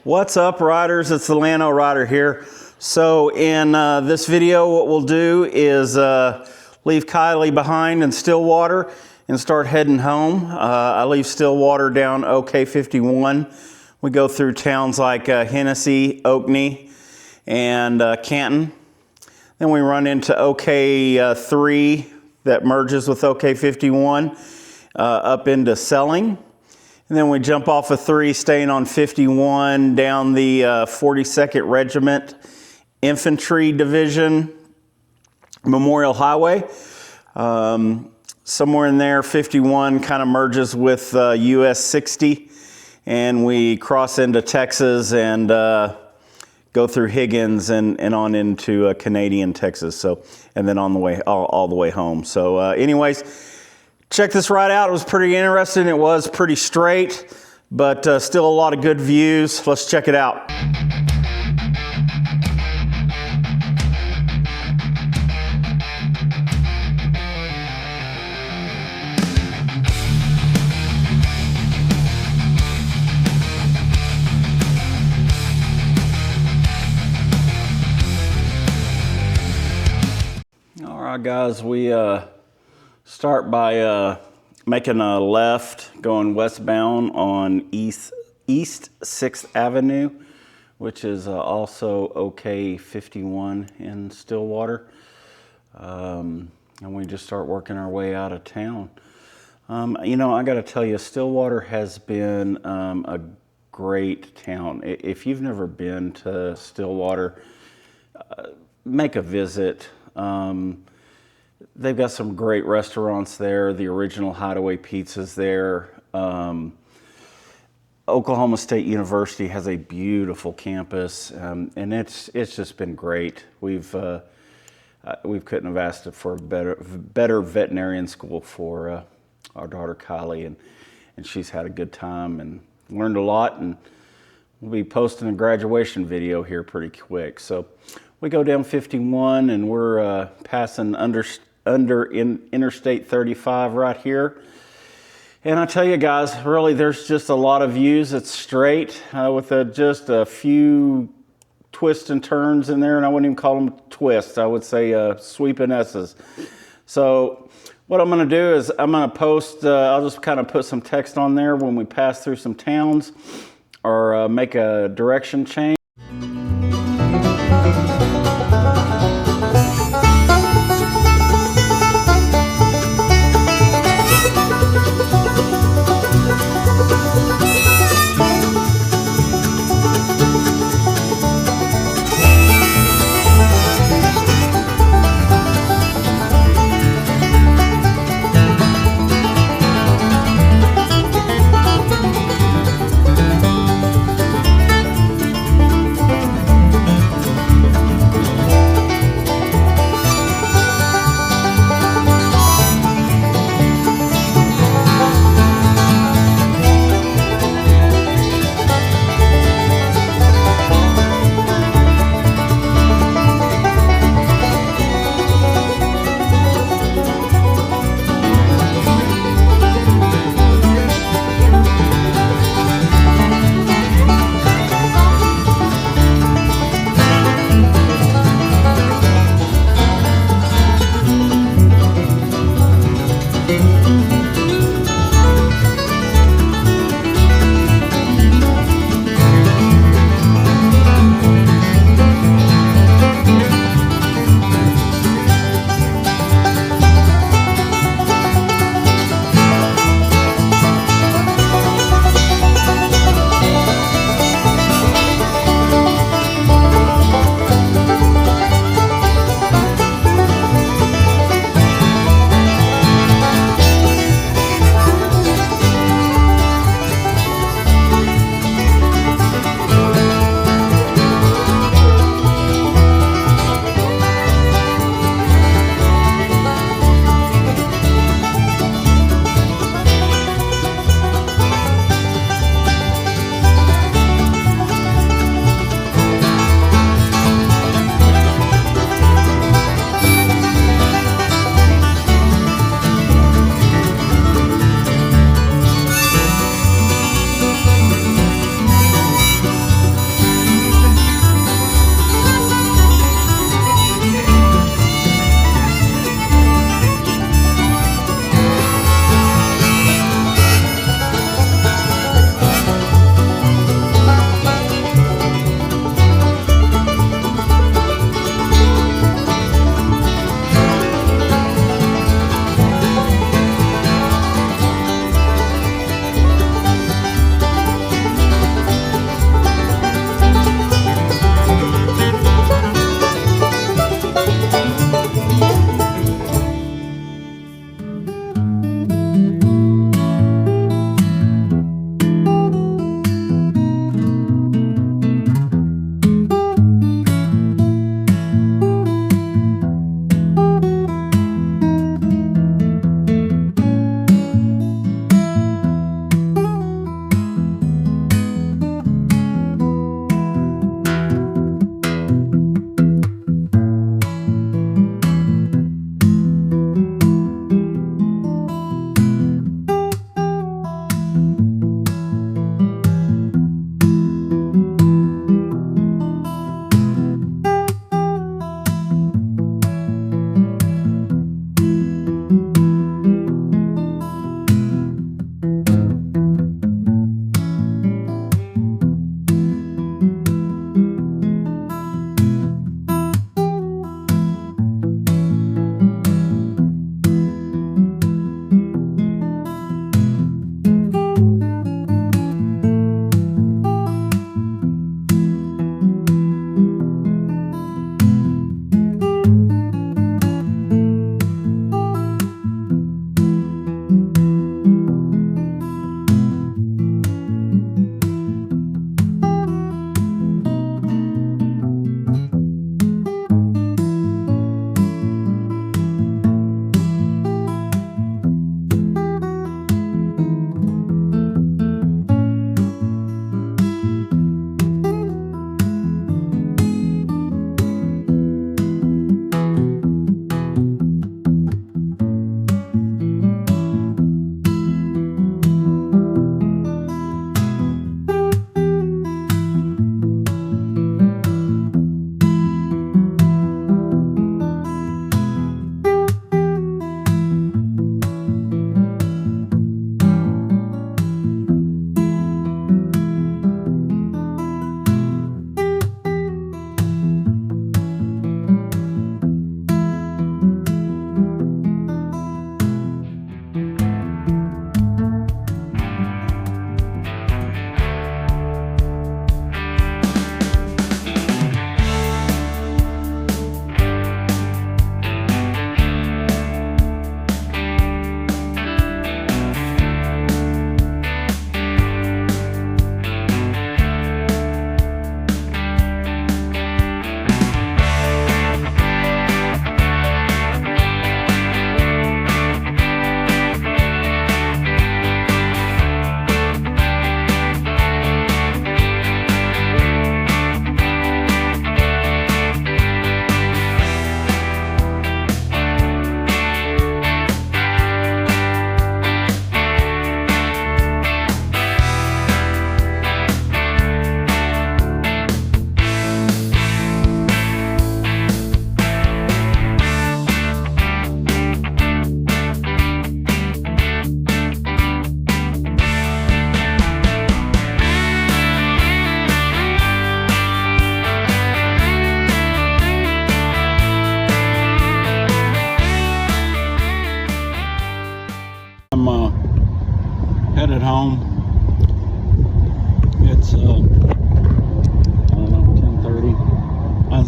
What's up, riders? It's the Lano Rider here. So in this video, what we'll do is leave Kyleigh behind in Stillwater and start heading home. I leave Stillwater down OK51. We go through towns like Hennessey, Okeene, and Canton. Then we run into OK3 that merges with OK51 up into Seiling. And then we jump off of 3, staying on 51 down the 42nd Regiment Infantry Division Memorial Highway. Somewhere in there, 51 kind of merges with US 60, and we cross into Texas and go through Higgins and on into Canadian Texas. So, and then on the way all the way home. So, anyways. Check this ride out. It was pretty interesting. It was pretty straight, but still a lot of good views. Let's check it out. All right, guys, we start by making a left going westbound on East 6th Avenue, which is also OK51 in Stillwater. And we just start working our way out of town. You know, I got to tell you, Stillwater has been a great town. If you've never been to Stillwater, make a visit. They've got some great restaurants there. The original Hideaway Pizza's there. Oklahoma State University has a beautiful campus, and it's just been great. We couldn't have asked for a better veterinarian school for our daughter Kyleigh, and she's had a good time and learned a lot. And we'll be posting a graduation video here pretty quick. So we go down 51, and we're passing under Interstate 35 right here. And I tell you guys, really, there's just a lot of views. It's straight with just a few twists and turns in there, and I wouldn't even call them twists. I would say sweeping S's. So what I'm going to do is I'm going to post, I'll just kind of put some text on there when we pass through some towns or make a direction change.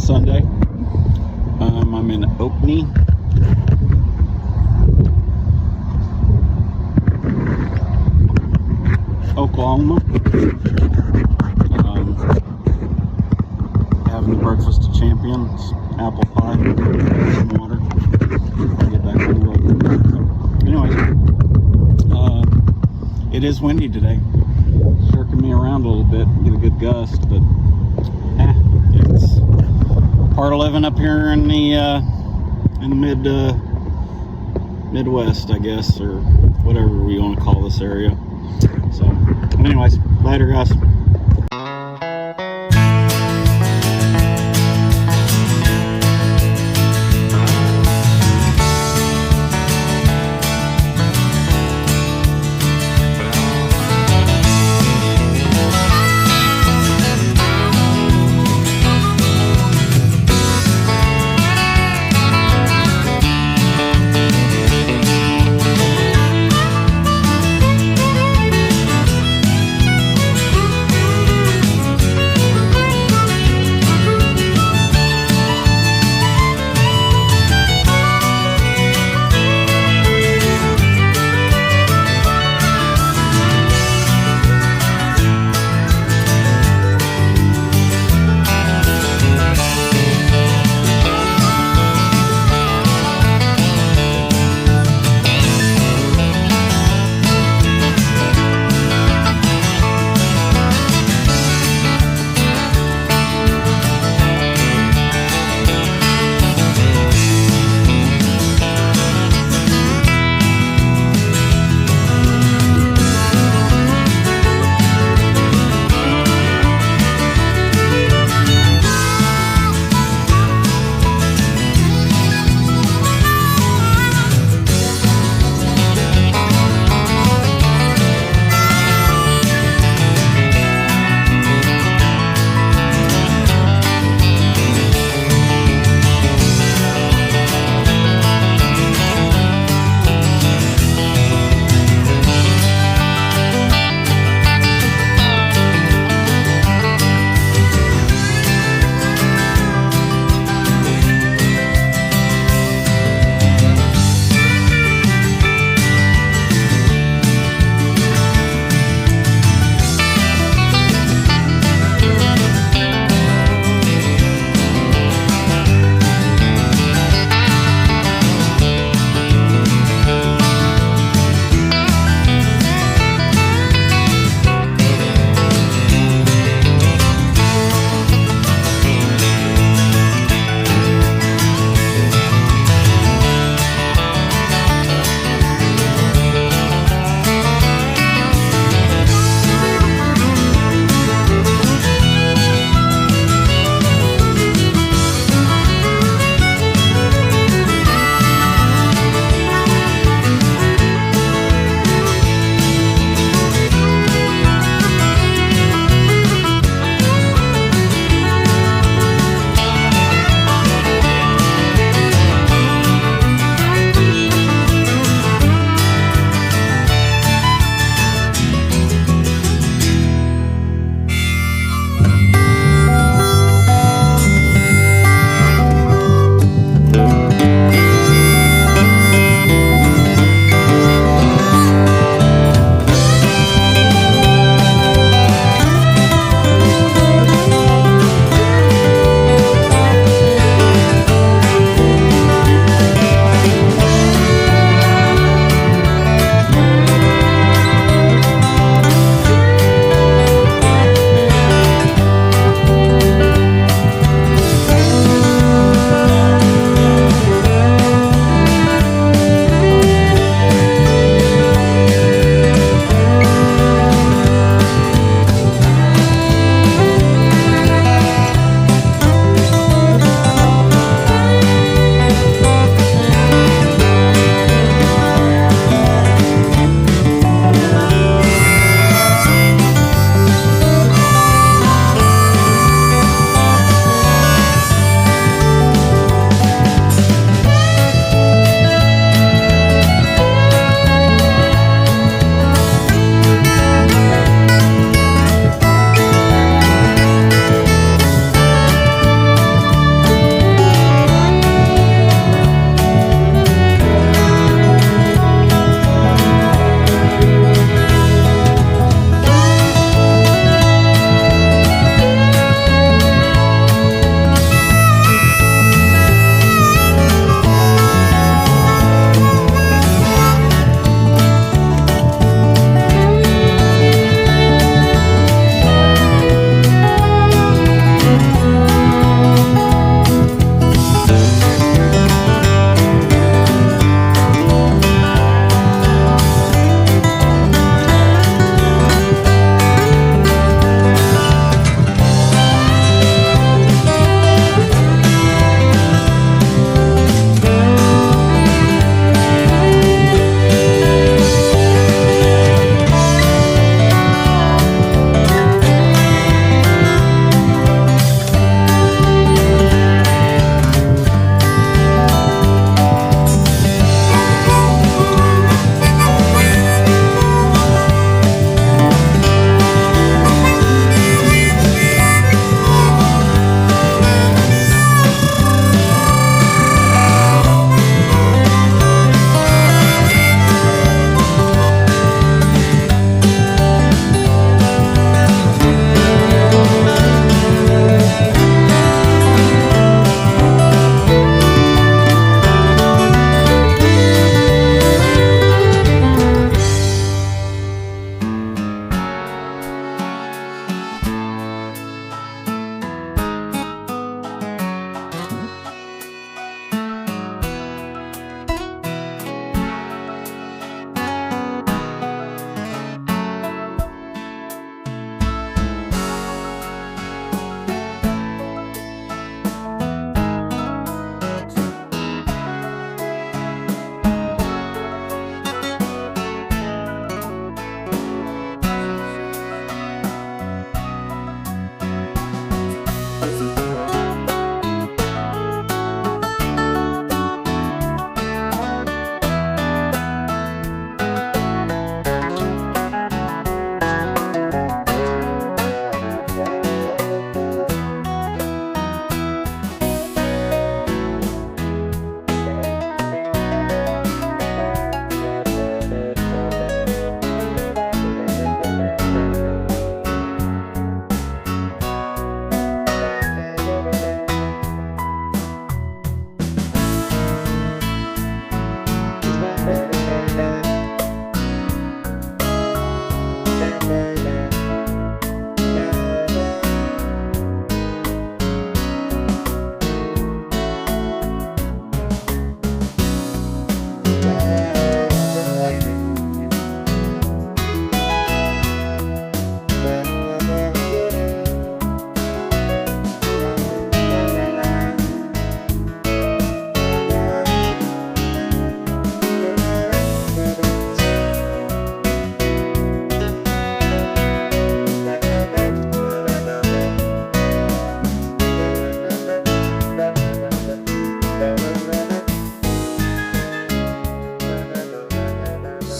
Sunday. I'm in Okeene, Oklahoma. Having breakfast of champions, apple pie, some water. I'll get back on the road. Anyways, it is windy today. Jerking me around a little bit, get a good gust, but it's part of living up here in the Midwest, I guess, or whatever we want to call this area. So, anyways, later, guys.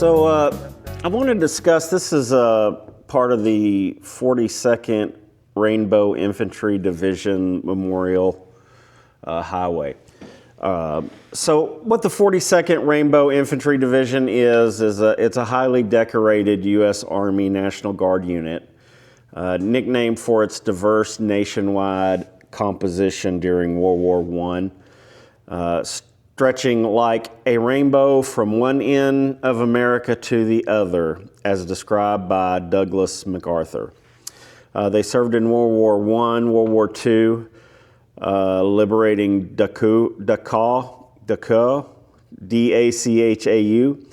So I want to discuss, this is part of the 42nd Rainbow Infantry Division Memorial Highway. So what the 42nd Rainbow Infantry Division is it's a highly decorated U.S. Army National Guard unit, nicknamed for its diverse nationwide composition during World War I, stretching like a rainbow from one end of America to the other, as described by Douglas MacArthur. They served in World War I, World War II, liberating Dachau, D-A-C-H-A-U.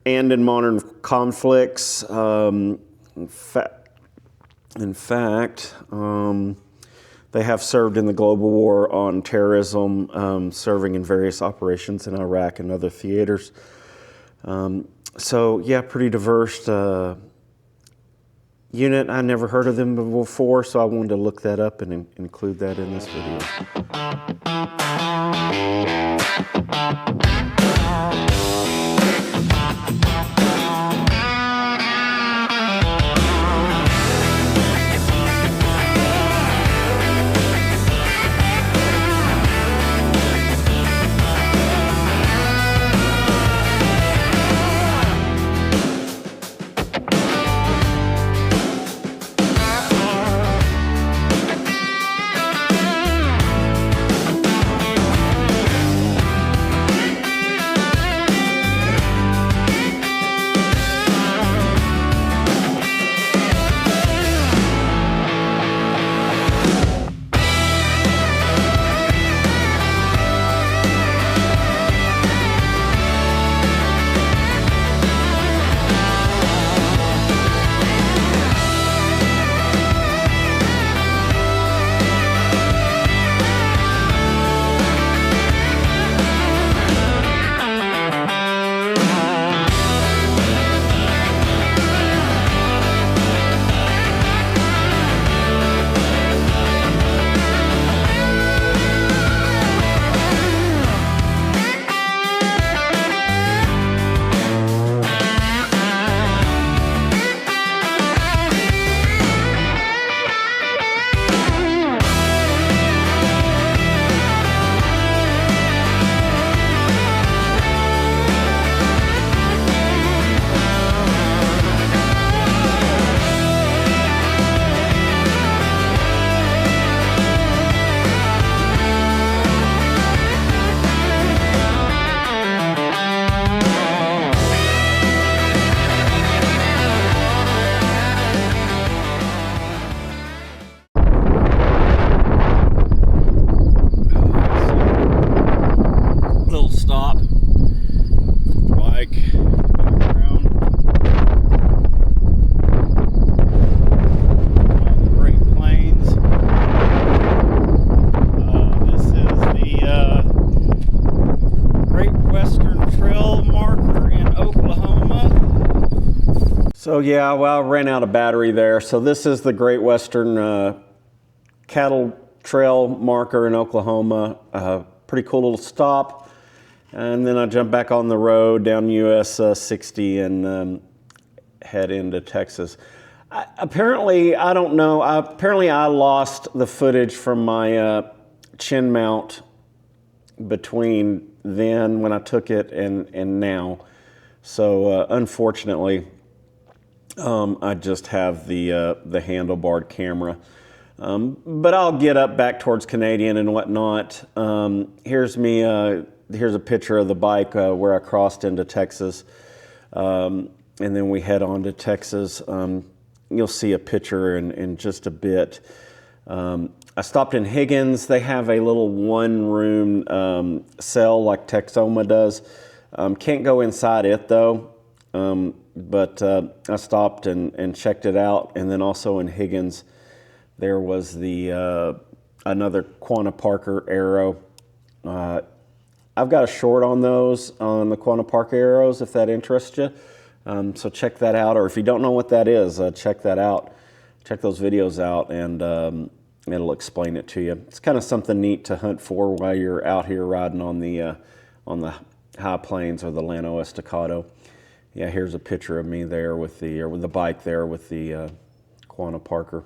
In modern conflicts. In fact, they have served in the global war on terrorism, serving in various operations in Iraq and other theaters. So yeah, pretty diverse unit. I never heard of them before, so I wanted to look that up and include that in this video. So yeah, well, I ran out of battery there. So this is the Great Western Cattle Trail marker in Oklahoma. Pretty cool little stop. And then I jump back on the road down US 60 and head into Texas. Apparently, I don't know, apparently I lost the footage from my chin mount between then when I took it and now. So unfortunately, I just have the handlebar camera. But I'll get up back towards Canadian and whatnot. Here's me, here's a picture of the bike where I crossed into Texas. And then we head on to Texas. You'll see a picture in just a bit. I stopped in Higgins. They have a little one-room cell like Texoma does. Can't go inside it though. But I stopped and checked it out. And then also in Higgins, there was the another Quanah Parker Arrow. I've got a short on those, on the Quanah Parker Arrows, if that interests you. So check that out, or if you don't know what that is, check that out. Check those videos out, and it'll explain it to you. It's kind of something neat to hunt for while you're out here riding on the High Plains or the Llano Estacado. Yeah, here's a picture of me there with the bike there with the Quanah Parker.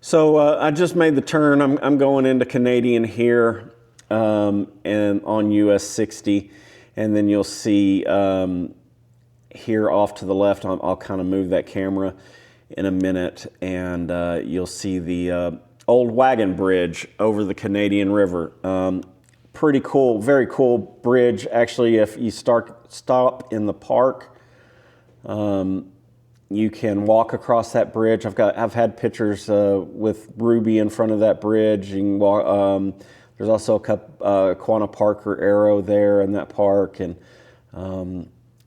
So I just made the turn. I'm going into Canadian here and on US 60, and then you'll see here off to the left. I'll kind of move that camera in a minute, and you'll see the old wagon bridge over the Canadian River. Pretty cool, very cool bridge. Actually, if you stop in the park, you can walk across that bridge. I've had pictures with Ruby in front of that bridge. You can walk. There's also a Quanah Parker arrow there in that park, and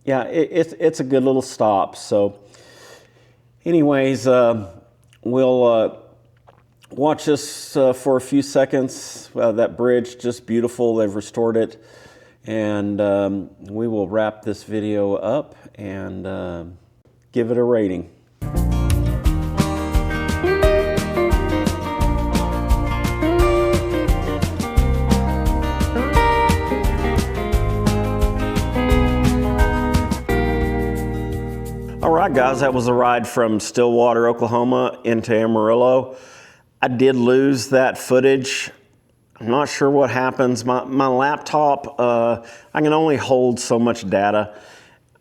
yeah, it's a good little stop. So, anyways, we'll watch this for a few seconds. That bridge, just beautiful. They've restored it. And we will wrap this video up and give it a rating. All right, guys, that was a ride from Stillwater, Oklahoma into Amarillo. I did lose that footage. I'm not sure what happens. My laptop, I can only hold so much data,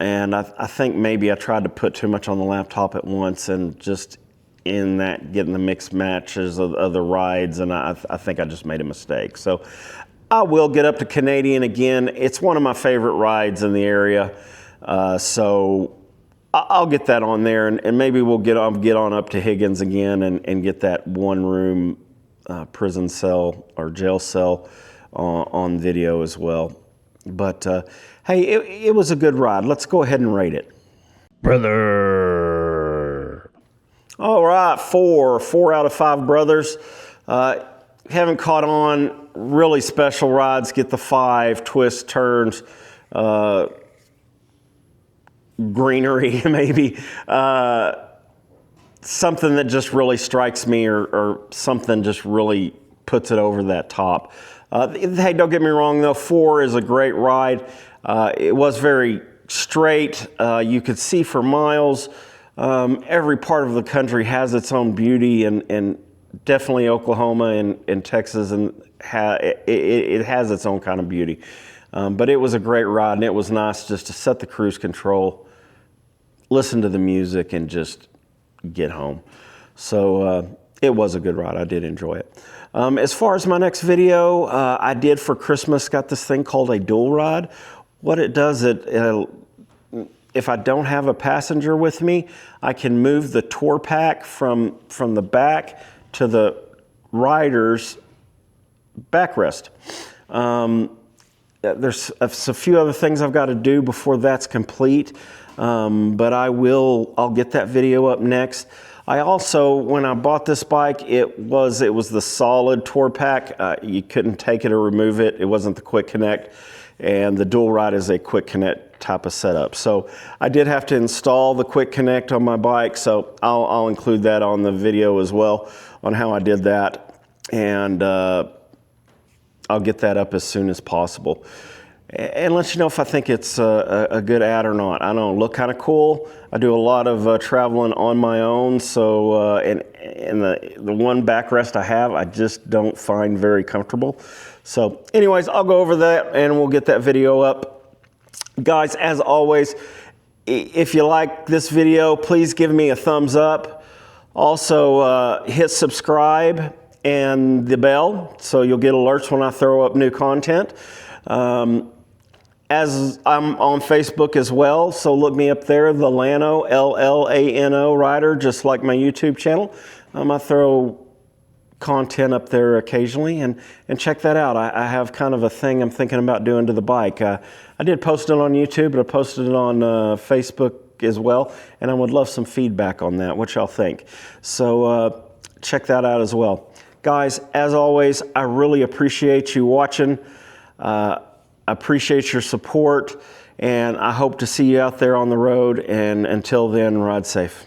and I think maybe I tried to put too much on the laptop at once, and just in that getting the mixed matches of the rides, and I think I just made a mistake. So I will get up to Canadian again. It's one of my favorite rides in the area, so I'll get that on there, and maybe we'll get on up to Higgins again and get that one room prison cell or jail cell on video as well. But hey, it was a good ride. Let's go ahead and rate it. Brother. All right, 4 out of 5 brothers. Haven't caught on really special rides. Get the 5 twists, turns, greenery, maybe. Something that just really strikes me, or something just really puts it over that top. Hey, don't get me wrong though, 4 is a great ride. It was very straight. You could see for miles. Every part of the country has its own beauty, and definitely Oklahoma and Texas, and it has its own kind of beauty. But it was a great ride, and it was nice just to set the cruise control, listen to the music, and just get home. So it was a good ride. I did enjoy it. As far as my next video, I did for Christmas got this thing called a dual ride. What it does, if I don't have a passenger with me, I can move the tour pack from the back to the rider's backrest. There's a few other things I've got to do before that's complete, but I'll get that video up next. I also, when I bought this bike, it was the solid tour pack. You couldn't take it or remove it. It wasn't the quick connect, and the dual ride is a quick connect type of setup. So I did have to install the quick connect on my bike, so I'll include that on the video as well on how I did that, and I'll get that up as soon as possible and let you know if I think it's a good ad or not. I know, look kind of cool. I do a lot of traveling on my own, so and the one backrest I have, I just don't find very comfortable. So anyways, I'll go over that and we'll get that video up. Guys, as always, if you like this video, please give me a thumbs up. Also, hit subscribe and the bell so you'll get alerts when I throw up new content. As I'm on Facebook as well, so look me up there, the Llano, L-L-A-N-O rider, just like my YouTube channel. I throw content up there occasionally, and check that out. I have kind of a thing I'm thinking about doing to the bike. I did post it on YouTube, but I posted it on Facebook as well, and I would love some feedback on that, what y'all think. So check that out as well. Guys, as always, I really appreciate you watching. Appreciate your support, and I hope to see you out there on the road, and until then, ride safe.